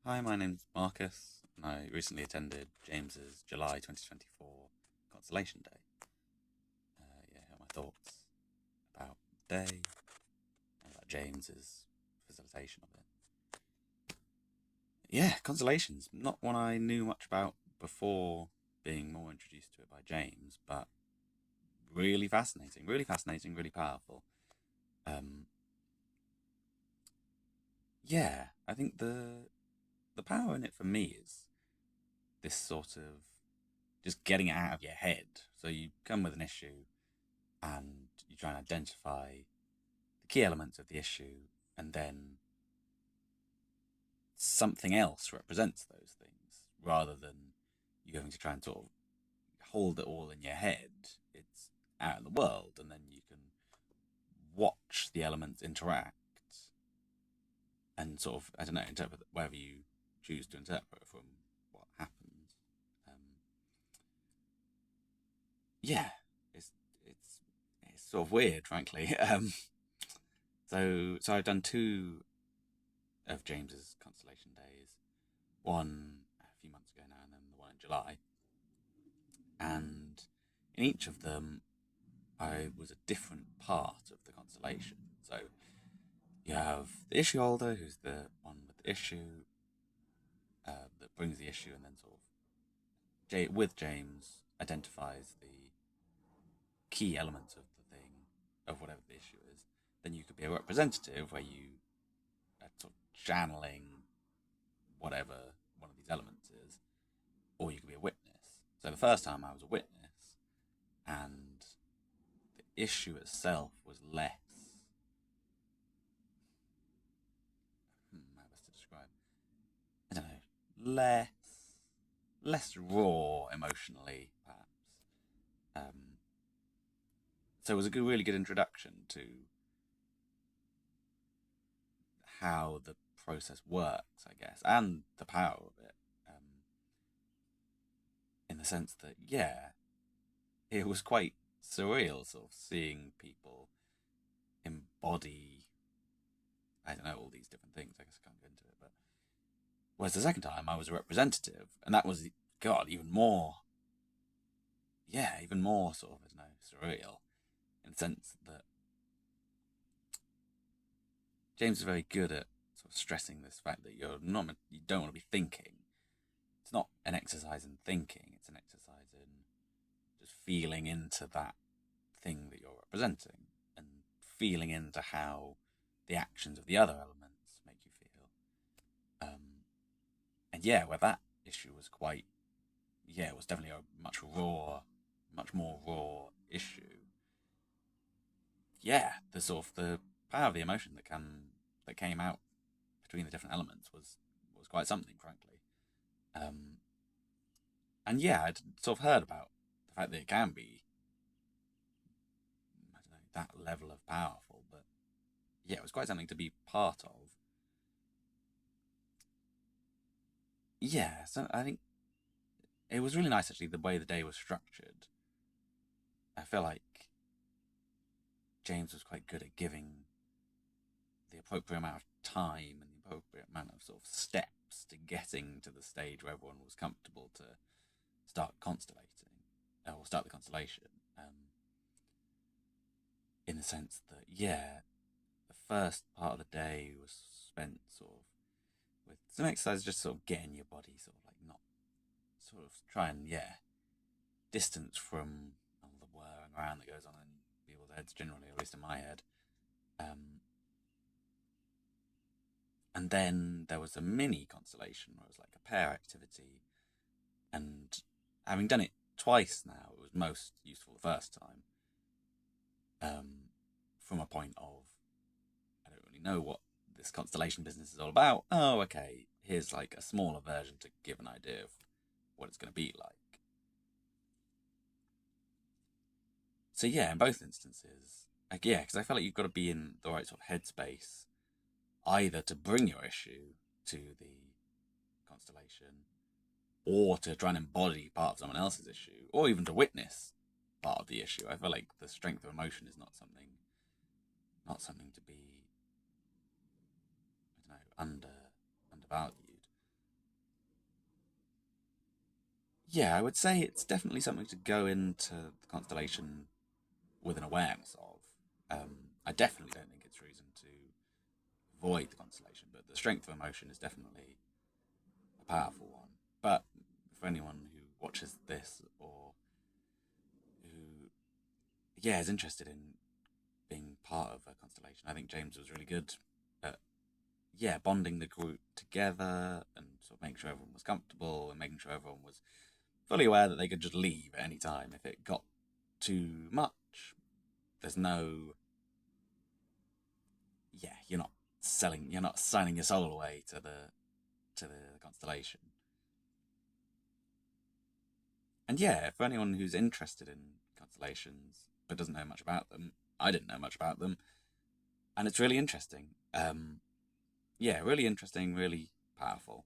Hi, my name's Marcus, and I recently attended James's July 2024 Constellation Day. Here are my thoughts about the day and about James's facilitation of it. Yeah, constellations, not one I knew much about before being more introduced to it by James, but really fascinating, really powerful. Um, yeah, I think the power in it for me is this sort of just getting it out of your head. So you come with an issue and you try and identify the key elements of the issue, and then something else represents those things rather than you having to try and sort of hold it all in your head. It's out in the world, and then you can watch the elements interact and sort of, I don't know, interpret wherever you choose to interpret from what happens. Um, yeah, it's it's it's sort of weird, frankly. So I've done two of James's constellation days. One a few months ago now, and then the one in July. And in each of them, I was a different part of the constellation. So you have the issue holder, who's the one with the issue that brings the issue, and then sort of with James identifies the key elements of the thing, of whatever the issue is. Then you could be a representative where you are sort of channeling whatever one of these elements is, or you could be a witness. So the first time I was a witness, and the issue itself was less. How best to describe? I don't know. Less raw emotionally, perhaps. Um, so it was a really good introduction to how the process works, I guess, and the power of it. In the sense that, yeah, it was quite surreal, sort of seeing people embody, I don't know, all these different things. I guess I can't go into it, but whereas the second time I was a representative, and that was, God, even more, yeah, even more sort of, I don't know, surreal in the sense that James is very good at sort of stressing this fact that you don't want to be thinking. It's not an exercise in thinking, it's an exercise in just feeling into that thing that you're representing and feeling into how the actions of the other elements make you feel. And yeah, where that issue was quite, yeah, it was definitely a much more raw issue. Yeah, the sort of the power of the emotion that came out between the different elements was quite something, frankly. Um, and yeah, I'd sort of heard about the fact that it can be, I don't know, that level of powerful, but yeah, it was quite something to be part of. Yeah, so I think it was really nice actually the way the day was structured. I feel like James was quite good at giving the appropriate amount of time and the appropriate amount of sort of steps to getting to the stage where everyone was comfortable to start constellating or start the constellation. In the sense that, yeah, the first part of the day was spent sort of with some exercise, just sort of getting your body sort of like not sort of try and, yeah, distance from all the whirring around that goes on in people's heads generally, at least in my head. Um, and then there was a mini constellation where it was like a pair activity. And having done it twice now, it was most useful the first time. From a point of, I don't really know what this constellation business is all about. Oh, okay, here's like a smaller version to give an idea of what it's going to be like. So yeah, in both instances, like, yeah, because I feel like you've got to be in the right sort of headspace either to bring your issue to the constellation or to try and embody part of someone else's issue or even to witness part of the issue. I feel like the strength of emotion is not something to be, I don't know, undervalued. yeah, I would say it's definitely something to go into the constellation with an awareness of. I definitely don't think it's reason to avoid the constellation, but the strength of emotion is definitely a powerful one. But for anyone who watches this or who, yeah, is interested in being part of a constellation, I think James was really good at, yeah, bonding the group together and sort of making sure everyone was comfortable and making sure everyone was fully aware that they could just leave at any time if it got too much. There's no, yeah, you're not signing your soul away to the constellation. And yeah, for anyone who's interested in constellations but doesn't know much about them, I didn't know much about them, and it's really interesting. Yeah, really interesting, really powerful,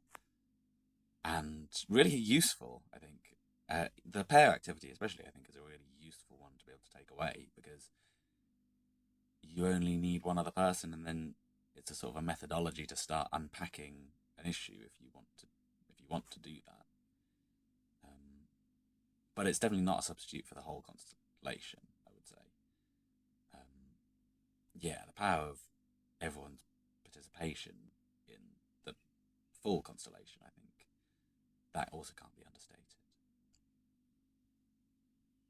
and really useful. I think the pair activity, especially, I think, is a really useful one to be able to take away because you only need one other person, and then it's a sort of a methodology to start unpacking an issue if you want to do that. Um, but it's definitely not a substitute for the whole constellation, I would say. Um, yeah, the power of everyone's participation in the full constellation, I think, that also can't be understated.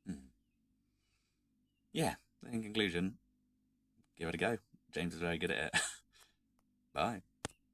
Mm. Yeah, in conclusion, give it a go. James is very good at it. Bye.